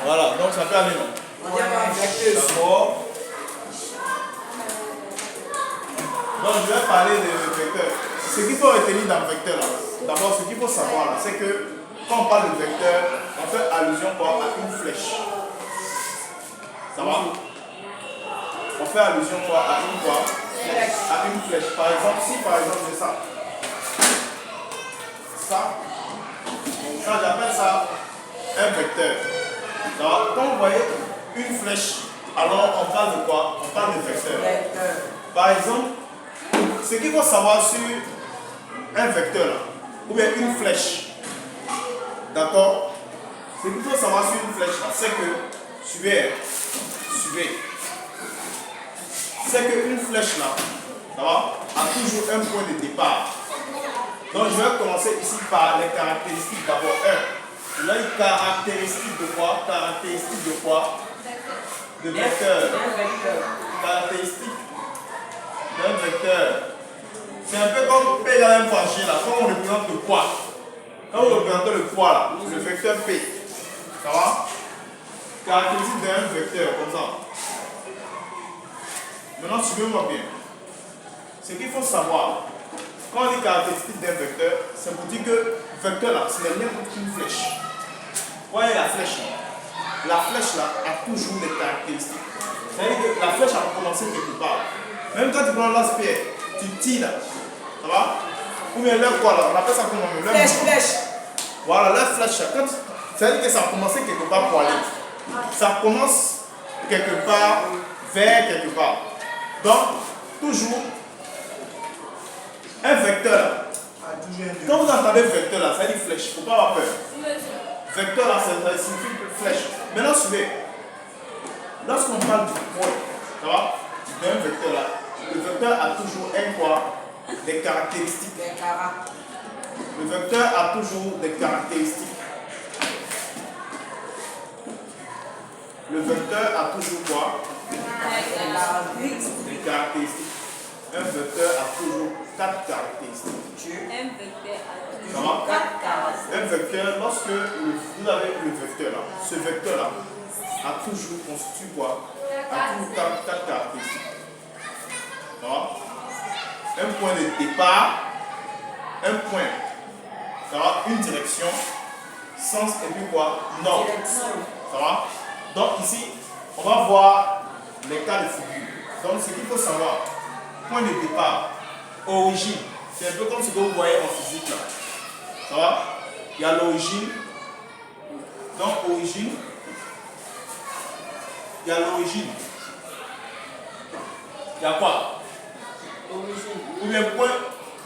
Voilà, donc ça peut aller, non? D'accord. Donc je vais parler de vecteur. Ce qu'il faut retenir dans le vecteur là, d'abord ce qu'il faut savoir là, c'est que quand on parle de vecteur, on fait allusion quoi, à une flèche. Ça va? On fait allusion quoi, à une quoi? À une flèche. Par exemple, si par exemple j'ai ça. Ça, j'appelle ça un vecteur. Ça va? Quand vous voyez une flèche, alors on parle de quoi? On parle de vecteur. Par exemple, ce qu'il faut savoir sur un vecteur là, ou bien une flèche, d'accord? Ce qu'il faut savoir sur une flèche là, c'est que, suivez, c'est qu'une flèche là, ça va, a toujours un point de départ. Donc je vais commencer ici par les caractéristiques. D'abord 1. Là, une caractéristique de quoi? Caractéristique de quoi? De vecteur. Caractéristique d'un vecteur. C'est un peu comme P égale M fois G là, quand on représente le poids. Quand vous représentez le poids là, le vecteur P. Ça va? Caractéristique d'un vecteur, comme ça. Maintenant, suivez-moi bien. Ce qu'il faut savoir, quand on dit caractéristique d'un vecteur, c'est pour dire que le vecteur là, ce n'est rien d'autre qu'une flèche. Vous voyez la flèche là? La flèche là a toujours des caractéristiques. C'est-à-dire que la flèche a commencé quelque part. Même quand tu prends l'aspect, tu tires là. Ça va? Ou bien l'œuf quoi là, on appelle ça comment? Flèche. Voilà, la flèche là. C'est-à-dire que ça a commencé quelque part pour aller. Ça commence quelque part vers quelque part. Donc, toujours, un vecteur là. Quand vous entendez vecteur là, ça dit flèche. Il ne faut pas avoir peur. Vecteur là, ça signifie flèche. Maintenant, suivez. Lorsqu'on parle du point, ça va? D'un vecteur là, le vecteur a toujours un quoi? Des caractéristiques. Le vecteur a toujours des caractéristiques. Le vecteur a toujours quoi? Des caractéristiques. Un vecteur a toujours 4 caractéristiques. Ça va? Un vecteur, lorsque vous avez le vecteur là, ce vecteur là a toujours constitué quoi? A toujours 4 caractéristiques. Ça va? Un point de départ, un point, ça va? Une direction, sens et puis quoi? Norme. Ça va? Donc ici, on va voir les cas de figure. Donc ce qu'il faut savoir, point de départ, origine, c'est un peu comme ce que vous voyez en physique là. Ça va? Il y a l'origine. Donc origine, il y a l'origine. Il y a quoi? Origine. Ou bien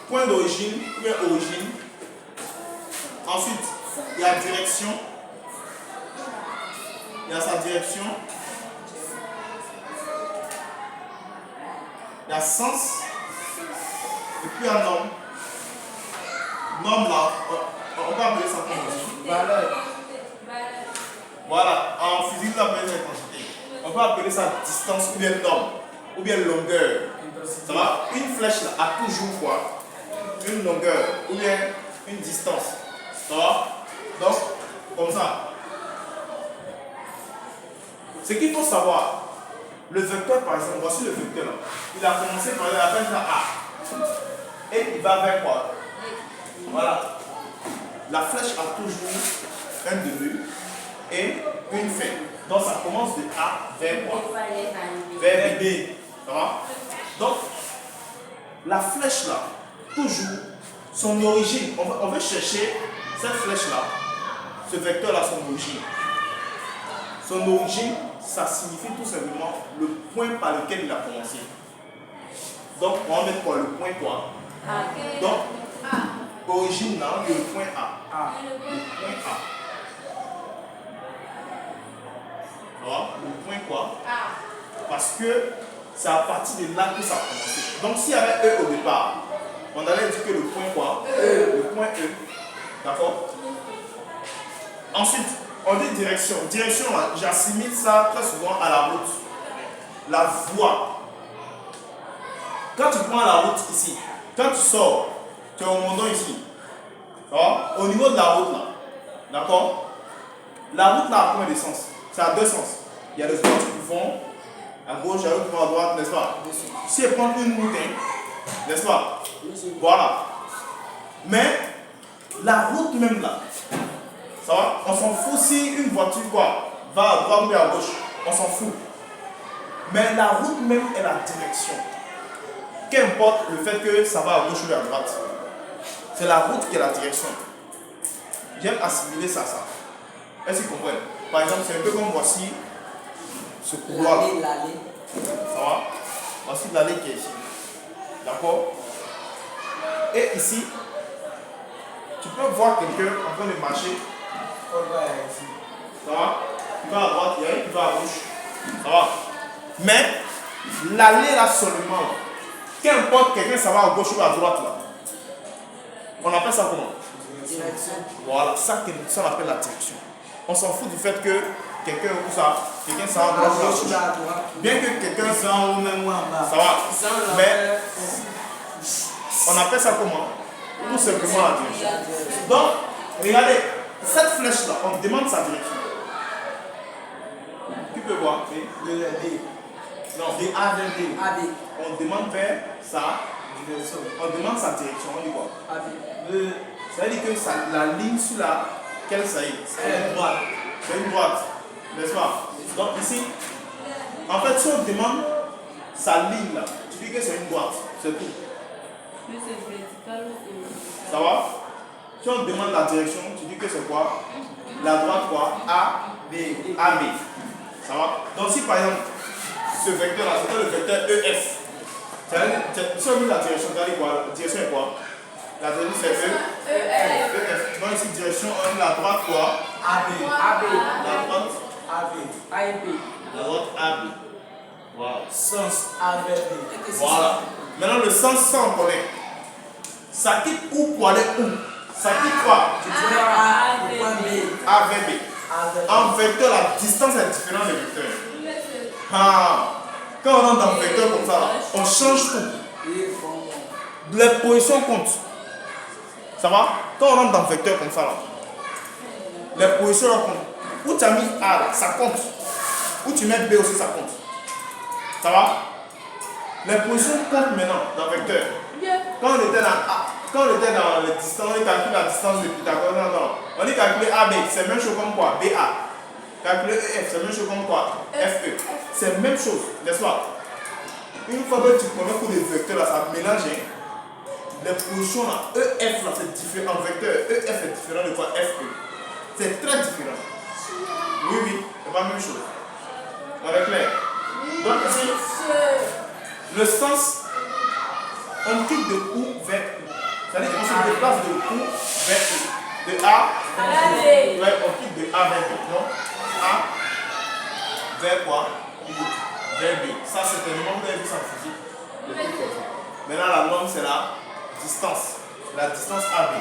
point d'origine, ou bien origine. Ensuite, il y a direction. Il y a sa direction. Il y a sens. Et puis un norme. Norme là, on peut appeler ça comment? Valeur. Voilà, en physique, on appelle ça intensité. On peut appeler ça distance ou bien norme, ou bien longueur. Ça va? Une flèche là, a toujours quoi? Une longueur, ou bien une distance. Ça va? Donc, comme ça. Ce qu'il faut savoir, le vecteur par exemple, voici le vecteur là. Il a commencé par la appelle ça A. Et il va vers quoi? Voilà. La flèche a toujours un début et une fin. Donc ça commence de A vers quoi? Vers B. Ça va? Donc, la flèche là, toujours, son origine, on veut chercher cette flèche là, ce vecteur là, son origine. Son origine, ça signifie tout simplement le point par lequel il a commencé. Donc, on va mettre quoi? Le point quoi? Donc, origine là, le point A. Le point A. Voilà, le point quoi? Parce que c'est à partir de là que ça a commencé. Donc, s'il y avait E au départ, on allait dire que le point quoi? Le point E. D'accord? Ensuite, on dit direction. Direction, j'assimile ça très souvent à la route. La voie. Quand tu prends la route ici, quand tu sors, tu es au Mondon ici. Ça va? Au niveau de la route là, d'accord? La route là a combien de sens? Ça a deux sens. Il y a des voitures qui vont à gauche, il y a d'autres qui vont à droite, n'est-ce pas? Si elles prennent une route, n'est-ce pas? Voilà. Mais la route même là, ça va? On s'en fout si une voiture quoi, va à droite ou à gauche. On s'en fout. Mais la route même est la direction. Qu'importe le fait que ça va à gauche ou à droite. C'est la route qui est la direction. J'aime assimiler ça à ça. Est-ce que vous comprenez? Par exemple, c'est un peu comme voici ce couloir. L'allée. Ça va? Voici l'allée qui est ici. D'accord? Et ici, tu peux voir quelqu'un en train de marcher. Ça va? Il va à droite, il y a un qui va à gauche. Ça va? Mais l'allée là seulement, qu'importe quelqu'un, ça va à gauche ou à droite là. On appelle ça comment? Direction. Voilà, ça on appelle la direction. On s'en fout du fait que quelqu'un ça va à droite ou à gauche. Bien que quelqu'un ça va. Mais on appelle ça comment? Tout simplement la direction. Donc, regardez, cette flèche là, on demande sa direction. Tu peux voir? Non, de A vers B. On demande vers sa direction. On demande sa direction. On dit quoi? Ça veut dire que la ligne sur laquelle ça est, c'est une droite. C'est une droite. N'est-ce pas? Donc ici, en fait, si on demande sa ligne là, tu dis que c'est une droite. C'est tout. Ça va? Si on demande la direction, tu dis que c'est quoi? La droite quoi? AB. Ça va? Donc si par exemple, ce vecteur là, c'était le vecteur EF. Si on met la direction, tu as dit quoi? La direction est quoi? La direction c'est EF. Donc ici, direction, on la droite quoi? AB. La droite AB. La droite AB. Voilà. Sens AB. Voilà. Maintenant le sens, ça on connaît. Ça quitte où pour aller où? Ça quitte quoi? Tu peux A au point B. A vers B. En vecteur, la distance est différente des vecteurs. Quand on rentre dans le vecteur comme ça, on change tout. Les positions comptent. Ça va? Quand on rentre dans le vecteur comme ça, là, les positions comptent. Où tu as mis A, là, ça compte. Où tu mets B aussi, ça compte. Ça va? Les positions comptent maintenant dans le vecteur. Quand on était dans les distances, on calcule la distance de Pythagore. On dit calculer AB, c'est la même chose comme quoi? BA. Calculer EF, c'est la même chose comme quoi? FE. C'est la même chose, n'est-ce pas? Une fois que tu connais pour les vecteurs, là, ça mélange. Les positions là, EF là, c'est différent. En vecteur, EF est différent de quoi? FE. C'est très différent. Oui, c'est pas la même chose. On est clair? Donc ici, le sens, on quitte de où vers où. C'est-à-dire qu'on se déplace de où vers où. De A vers B. Ouais, on quitte de A vers B. Non? A vers quoi? Vers B. Ça, c'est un nombre, vous avez vu ça en physique. Maintenant, la norme, c'est la distance. La distance AB.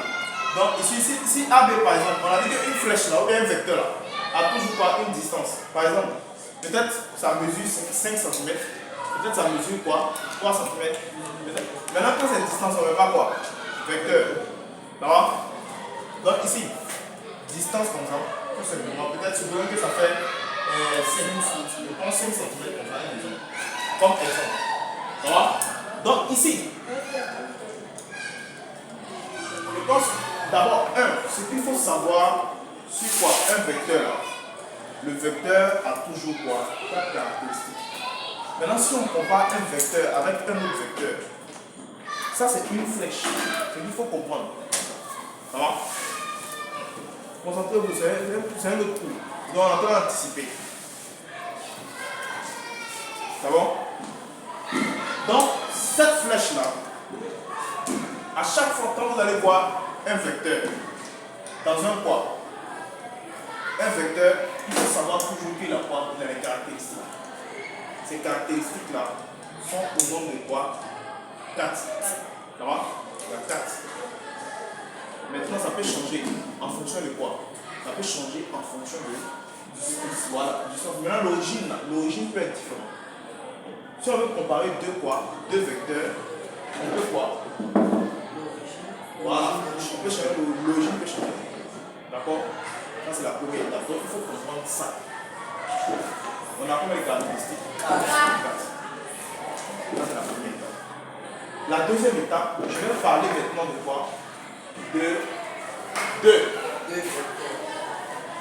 Donc, ici, si AB, par exemple, on a dit qu'une flèche là, ou bien un vecteur là, a toujours pas une distance. Par exemple, peut-être ça mesure 5 cm. Peut-être ça mesure quoi? 3 cm. Maintenant, quand cette distance, on ne met pas quoi? Vecteur. Ça va? Donc, ici, distance comme ça, tout simplement. Peut-être supposons que ça fait 5 cm. Je prends 5 cm comme ça, comme exemple. Ça va? Donc, ici, je pense d'abord, ce qu'il faut savoir sur quoi un vecteur là. Le vecteur a toujours quoi? 4 caractéristiques. Maintenant, si on compare un vecteur avec un autre vecteur, ça c'est une flèche. C'est ce qu'il faut comprendre. Ça va? Concentrez-vous, c'est un autre coup. Donc on entend anticiper. C'est bon? Donc, cette flèche-là, à chaque fois quand vous allez voir un vecteur dans un quoi? Un vecteur, il faut savoir toujours qu'il a quoi? Il a les caractéristiques. Ces caractéristiques-là sont au nombre de quoi? 4. Ça va? Il y a 4. Maintenant, ça peut changer en fonction de quoi? Ça peut changer en fonction de du sens. Voilà, du sens. Maintenant, l'origine peut être différente. Si on veut comparer deux vecteurs, on peut quoi? Voilà, on peut changer, l'origine peut changer. D'accord? Ça, c'est la première étape. Donc, il faut comprendre ça. On a combien de caractéristiques? 4. Ça, c'est la première étape. La deuxième étape, je vais parler maintenant de quoi? De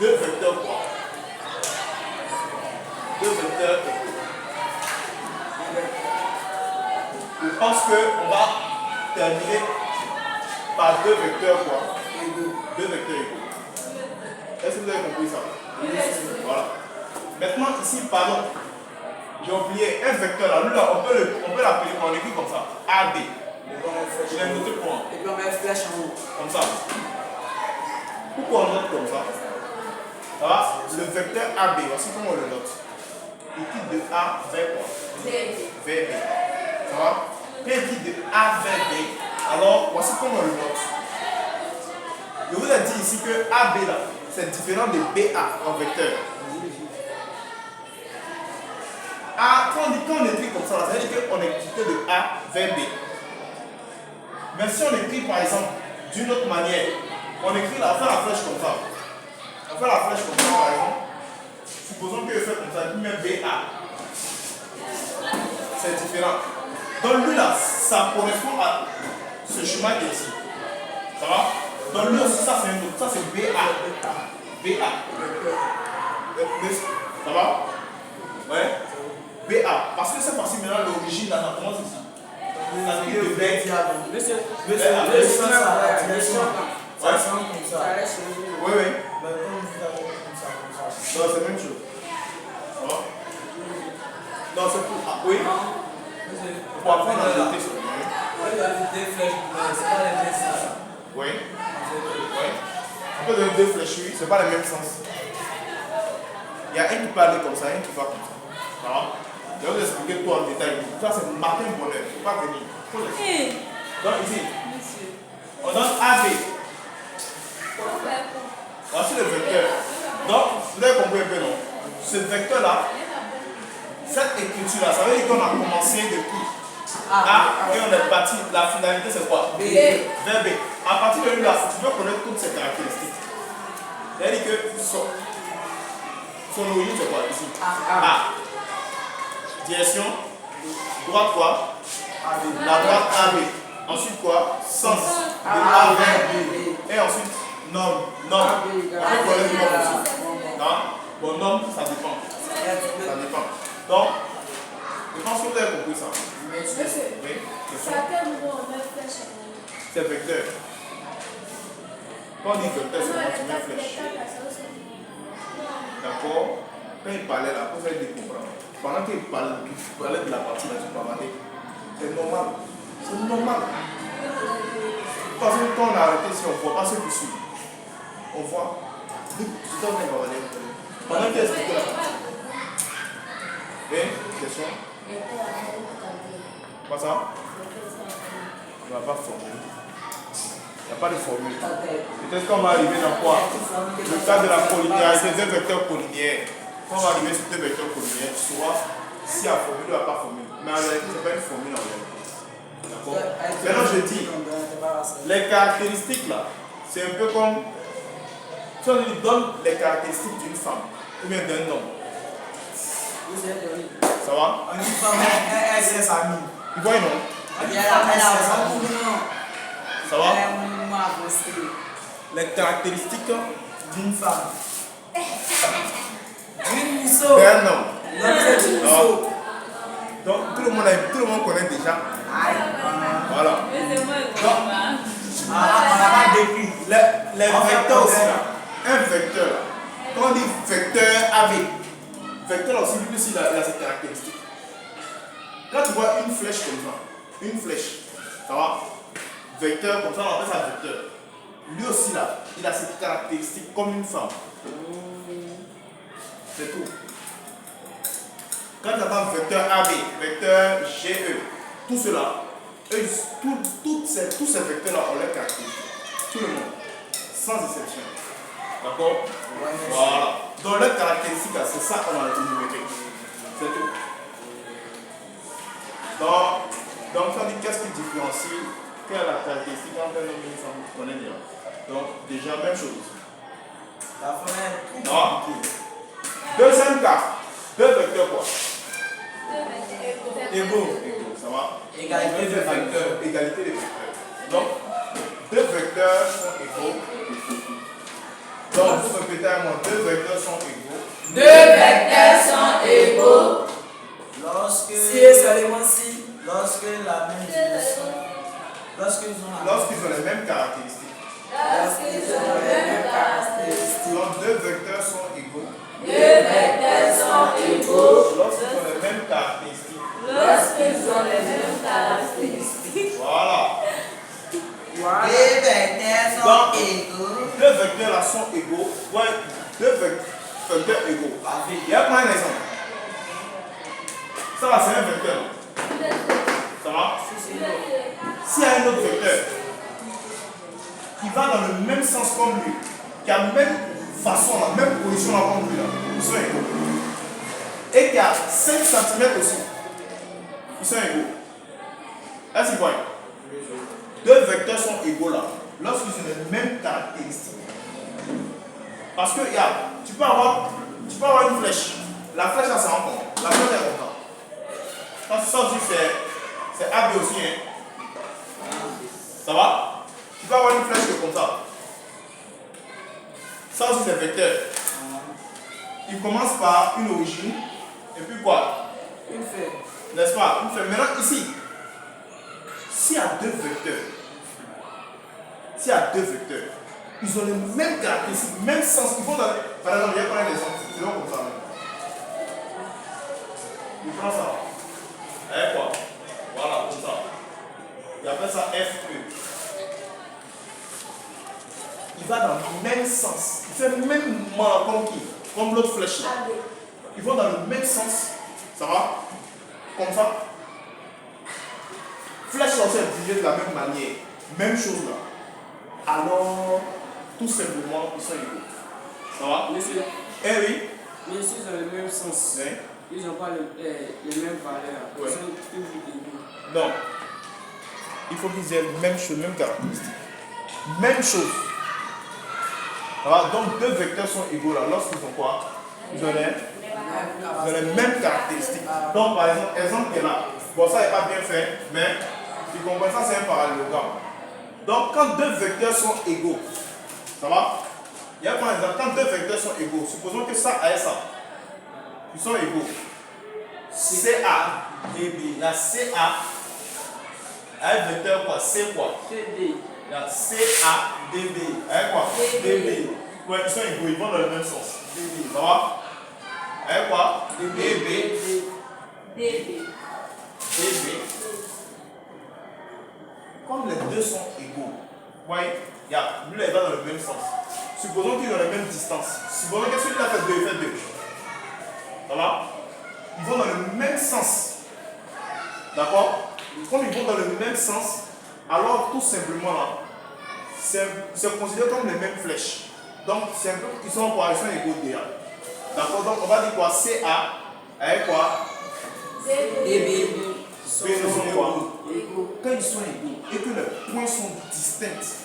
deux vecteurs quoi? Deux vecteurs. Je pense qu'on va terminer par deux vecteurs quoi? Deux vecteurs égaux. Est-ce que vous avez compris ça? Voilà. Maintenant, ici, pardon, j'ai oublié un vecteur là. Lui là, on peut l'appeler, on l'écrit comme ça. AB. Je l'ai noté pour un. Et puis on met flèche en haut. Comme ça. Pourquoi on note comme ça? Ça va? Le vecteur AB, voici comment on le note. Il quitte de A vers quoi? Vers B. Ça va? Quand il quitte de A vers B, alors voici comment on le note. Je vous ai dit ici que AB là, c'est différent de BA en vecteur. A, quand on écrit comme ça, ça veut dire qu'on est quitté de A vers B. Mais si on écrit par exemple d'une autre manière, on écrit on fait la flèche comme ça. On fait la flèche comme ça par exemple. Supposons que je fais comme ça, je mets BA. C'est différent. Donc lui là, ça correspond à ce chemin qui est ici. Ça va? Donc lui aussi, ça c'est un autre. Ça c'est BA. BA. Ça va? Ouais? BA. Parce que c'est facile maintenant l'origine là, ça commence ici. Ça veut dire de B. Monsieur, Oui, oui. Non, c'est la même chose. Ça va? Non, c'est pour. Ah, oui. Pour apprendre à noter sur le oui. Oui. On peut donner deux flèches, oui. C'est pas le même sens. Il y a un qui parle comme ça, un qui va comme ça. Ça va? Je vais vous expliquer tout en détail. Ça, c'est marquer un bonheur. Il ne faut pas venir. Donc, ici, on donne AB. Voici le vecteur. Donc, vous avez compris un peu, non? Ce vecteur-là, cette écriture-là, ça veut dire qu'on a commencé depuis A et on est parti. La finalité, c'est quoi? B. Vers B. À partir de là, tu veux connaître toutes ces caractéristiques. C'est-à-dire que son origine, c'est quoi ici? A. Direction. Droite quoi? La droite AB. Ensuite quoi? Sens. De A vers B. Et ensuite, norme. Norme. On peut connaître norme aussi. Non? Bon, norme, ça dépend. Ça dépend. Donc, je pense que vous avez compris ça. Oui. C'est vecteur. Quand on dit vecteur, c'est quand tu mets flèche. D'accord? Quand il parlait là, vous allez découvrir. Pendant qu'il parlait de la partie là, tu parlais. C'est normal. C'est normal. Parce que quand on a arrêté ici, on ne voit pas ce qui suit. On voit. C'est comme on va aller. Pendant qu'il explique la partie. Oui, question? Pas ça? On ne va pas formuler. Il n'y a pas de formule. Peut-être qu'on va arriver dans quoi? Le cas de la collinéarité, deux vecteurs collinéaires. Quand on va arriver sur deux vecteurs collinéaires, tu sauras s'il y a formule ou il n'y a pas formule. Mais en réalité, ce n'est pas une formule en réalité. D'accord? Maintenant, je dis, les caractéristiques là, c'est un peu comme si on lui donne les caractéristiques d'une femme ou bien d'un homme. Ça va? On dit pas elle c'est sa mine. Tu vois, non? Ça va? Les caractéristiques D'une femme. d'un homme. Donc tout le monde connaît déjà. Voilà. Les vecteurs aussi. Un vecteur. Quand on dit vecteur AB, vecteur aussi, plus il a ses caractéristiques. Quand tu vois une flèche comme ça, une flèche, ça va? Vecteur comme ça, on appelle ça vecteur. Lui aussi là, il a ses caractéristiques comme une femme. C'est tout. Quand tu as vecteur AB, vecteur GE, tout cela, tous ces vecteurs-là ont leurs caractéristiques. Tout le monde, sans exception. D'accord? Voilà. Donc leurs caractéristiques, c'est ça qu'on a énuméré. C'est tout. Donc ça dit qu'est-ce qui différencie, quelle est la caractéristique entre un homme et une femme, vous connaissez déjà. Donc déjà, même chose. La femme est Non. Deuxième cas. Deux vecteurs quoi? Égaux. Égaux, ça va? Égalité de vecteurs. Égalité des vecteurs. Donc, deux vecteurs sont égaux. Donc, vous répétez à moi, deux vecteurs sont égaux. Deux vecteurs sont égaux Lorsque. Si et seulement si. Lorsque la même dimension. Lorsqu'ils ont les mêmes caractéristiques. lorsqu'ils ont les mêmes caractéristiques. Donc, deux vecteurs sont égaux. Deux vecteurs sont égaux Lorsqu'ils ont les mêmes caractéristiques. lorsqu'ils ont les mêmes caractéristiques. Voilà. Deux vecteurs sont égaux. Deux vecteurs là sont égaux. Ouais, deux vecteurs égaux. Il y a pas un exemple. Ça là, c'est un vecteur. Ça va? S'il y a un autre vecteur qui va dans le même sens comme lui, qui a la même façon, la même position là comme lui, là, ils sont égaux. Et qui a 5 cm aussi, ils sont égaux. Est-ce que vous voyez? Deux vecteurs sont égaux là, lorsqu'ils ont les mêmes caractéristiques. Parce que, regarde, tu peux avoir une flèche. La flèche là, c'est en compte. La flèche est content. Ça aussi, c'est AB aussi. Hein. Ça va? Tu peux avoir une flèche comme ça. Ça aussi, c'est vecteur. Il commence par une origine. Et puis quoi? Une feuille. N'est-ce pas? Une feuille. Maintenant, ici, s'il y a deux vecteurs, ils ont les mêmes caractéristiques, même sens. Ils vont dans. Par exemple, il y a pas un exemple. C'est comme ça. Il prend ça. Et quoi? Voilà, comme ça. Il appelle ça FE. Il va dans le même sens. Il fait le même mouvement comme l'autre flèche là. Ils vont dans le même sens. Ça va? Comme ça. Flèche là aussi est dirigée de la même manière. Même chose là. Alors, tout simplement, ils sont égaux. Ça va? Monsieur, Eh oui. mais s'ils ont le même sens, Oui. ils n'ont pas les mêmes valeurs. Ouais. Ils sont toujours égaux. Non. Il faut qu'ils aient la même chose, même caractéristique. Même chose. Ça va? Donc, deux vecteurs sont égaux là. Lorsqu'ils ont quoi? Ils ont les mêmes caractéristiques. Donc, par exemple qui est là. Bon, ça n'est pas bien fait, mais tu comprends, ça c'est un parallélogramme. Donc, quand deux vecteurs sont égaux, ça va? Il y a par exemple, quand deux vecteurs sont égaux, supposons que ça et ça, ils sont égaux. CA, DB, la CA, un vecteur quoi? C quoi? CD. La CA, DB, avec quoi? DB. Ouais, ils sont égaux, ils vont dans le même sens. DB, ça va? Avec quoi? DB. DB. Comme les deux sont égaux, voyez, lui là, il va dans le même sens. Supposons qu'ils ont la même distance. Supposons que celui-là fait 2, il fait 2. Ça va? Ils vont dans le même sens. D'accord? Comme ils vont dans le même sens, alors tout simplement là, c'est considéré comme les mêmes flèches. Donc, c'est un peu, ils sont quoi? Ils sont égaux déjà. D'accord? Donc, on va dire quoi? CA avec quoi? DB. B sont quoi? Quand ils sont égaux et que les points sont distincts,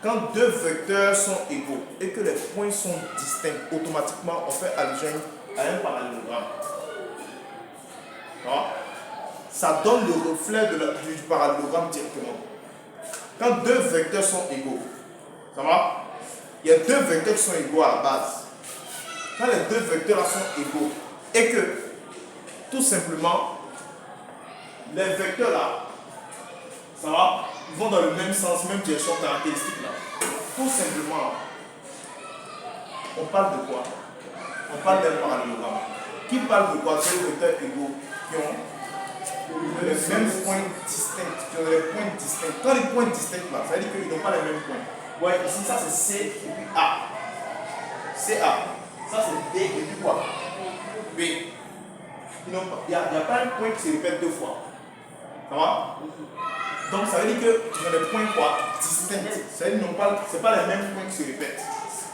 quand deux vecteurs sont égaux et que les points sont distincts, automatiquement on fait allusion à un parallélogramme. Ça donne le reflet du parallélogramme directement. Quand deux vecteurs sont égaux, ça va? Il y a deux vecteurs qui sont égaux à la base. Quand les deux vecteurs sont égaux et que tout simplement les vecteurs là, ça va, ils vont dans le même sens, même direction caractéristique là. Tout simplement, on parle de quoi? On parle d'un parallélogramme. Qui parle de quoi? C'est les vecteurs égaux qui ont les mêmes points distincts. Qui ont les points distincts. Quand les points distincts là, ça veut dire qu'ils n'ont pas les mêmes points. Ouais, ici ça c'est C et puis A. CA. Ça c'est D et puis quoi? B. Il n'y a pas un point qui se répète deux fois. Ça va? Donc ça veut dire que dans les points quoi? Distincts. Ça veut dire qu'ils n'ont pas, c'est pas les mêmes points qui se répètent.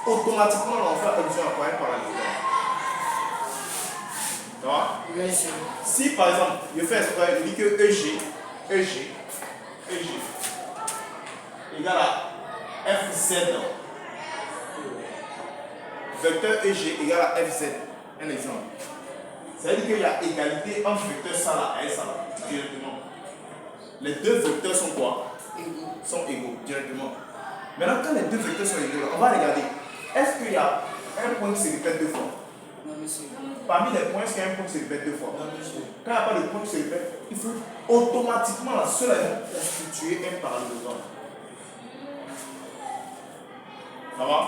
Automatiquement on fait allusion à quoi? Un parallélogramme. Ça va? Si par exemple, je fais exprès, je dis que EG égale à FZ. Vecteur EG égale à FZ. Un exemple. Ça veut dire qu'il y a égalité entre vecteur ça là et ça là, directement. Les deux vecteurs sont quoi? Sont égaux, directement. Maintenant, quand les deux vecteurs sont égaux, on va regarder. Est-ce qu'il y a un point qui se répète deux fois? Non, monsieur. Parmi les points, est-ce qu'il y a un point qui se répète deux fois? Non, monsieur. Quand il n'y a pas de point qui se répète, il faut automatiquement la seule constituer un parallélogramme. Ça va?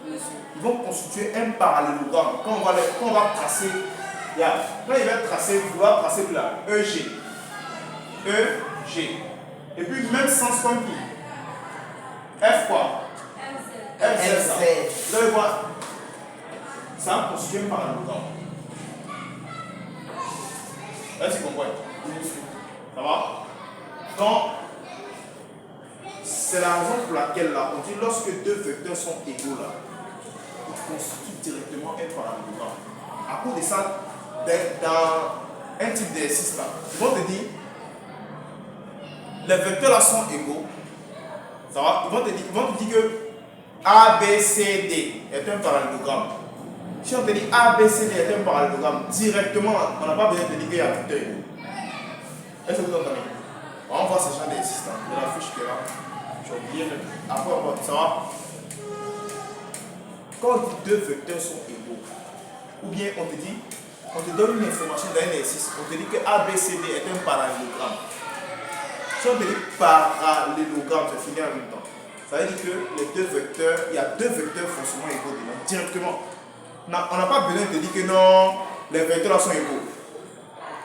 Monsieur. Ils vont constituer un parallélogramme. Quand on va tracer, quand il va tracer, vouloir tracer là, EG. EG. Et puis même sens comme qui? F quoi? FZ. Ça. Vous allez voir, ça va constituer un parallélogramme. Là, tu comprends? Ça va? Donc, c'est la raison pour laquelle là, on dit lorsque deux vecteurs sont égaux là, ils constituent directement un parallélogramme. À cause de ça, dans un type d'exercice là, ils vont te dire, les vecteurs là sont égaux. Ça va? Ils vont te dire que A, B, C, D est un parallélogramme. Si on te dit A, B, C, D est un parallélogramme, directement, on n'a pas besoin de te dire qu'il y a vecteur égaux. Est-ce que vous entendez? On va voir ce genre d'exercice là, de la fiche qui est là. J'ai oublié, après on va, ça va? Quand on dit deux vecteurs sont égaux, ou bien on te donne une information dans un exercice, on te dit que A, B, C, D est un parallélogramme. Si on te dit parallélogramme, c'est fini en même temps. Ça veut dire que les deux vecteurs, il y a deux vecteurs forcément égaux dedans, directement. On n'a pas besoin de te dire que non, les vecteurs là sont égaux.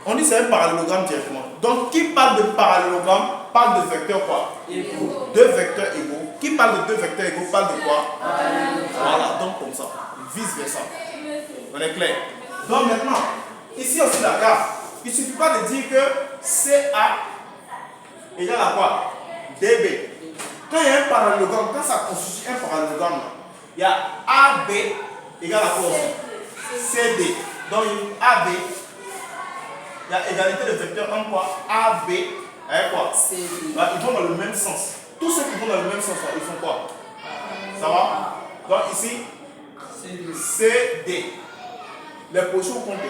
On dit que c'est un parallélogramme directement. Donc qui parle de parallélogramme parle de vecteurs quoi? Égaux. Deux vecteurs égaux. Qui parle de deux vecteurs égaux parle de quoi? Voilà, donc comme ça. Vice versa. On est clair? Donc maintenant, ici aussi la gare, il ne suffit pas de dire que CA égale à quoi? DB. Quand il y a un parallélogramme, quand ça constitue un parallélogramme, il y a AB égale à quoi? CD. Donc AB, il y a égalité de vecteurs en quoi? AB avec quoi? CD. Bah, ils vont dans le même sens. Tous ceux qui vont dans le même sens, ils font quoi? Ça va? Donc ici, CD. Les positions comptent.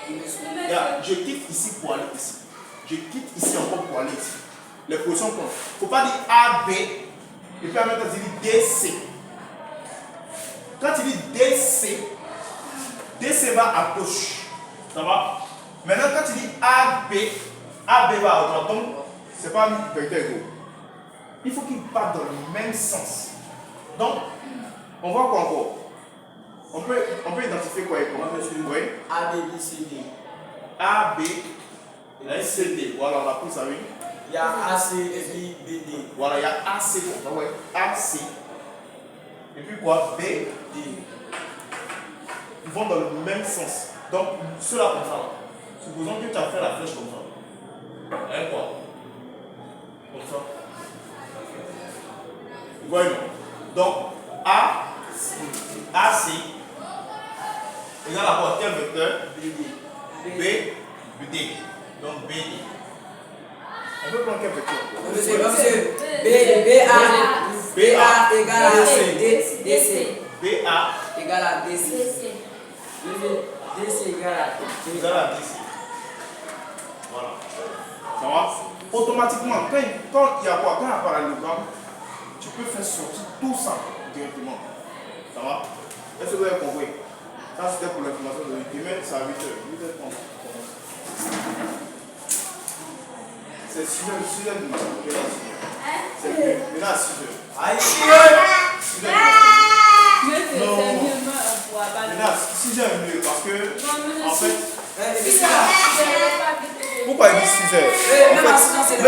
Je quitte ici pour aller ici. Je quitte ici encore pour aller ici. Les positions comptent. Il ne faut pas dire AB et puis en même temps tu dis DC. Quand tu dis DC, DC va à gauche. Ça va? Maintenant quand tu dis AB, AB va à droite. Donc, ce n'est pas un vecteur égaux. Il faut qu'ils partent dans le même sens. Donc, on voit quoi encore? On peut identifier quoi et quoi? Oui. A, B, B, C, D. A, B, et C, D. Voilà, on a pris ça, oui. Il y a A, C, B, B, D. Voilà, il y a AC, ouais. AC. Et puis quoi? B, D. Ils vont dans le même sens. Donc, cela comme ça. Supposons que tu as fait la flèche comme ça. Avec quoi? Comme ça. Vous voyez, non? Donc, A, AC égale à quoi? Quel vecteur? BD. B, D. Donc, BD. On peut prendre quel vecteur? Monsieur, BA égale à DC. BA Égale à DC. DC égale à égale à DC. Voilà. Ça va? Automatiquement, quand il y a quoi? Quand il y a un parallélogramme, tu peux faire sortir tout ça directement. Ça va? Est-ce que vous avez compris? Ça c'était pour l'information de demain, c'est à 8h. C'est 6h du matin. C'est maintenant à 6h. Aïe! 6h du matin. Non. Maintenant, Maintenant, 6h est mieux parce que, en fait, DC. pourquoi il dit 6h? Même à 6 ans, c'est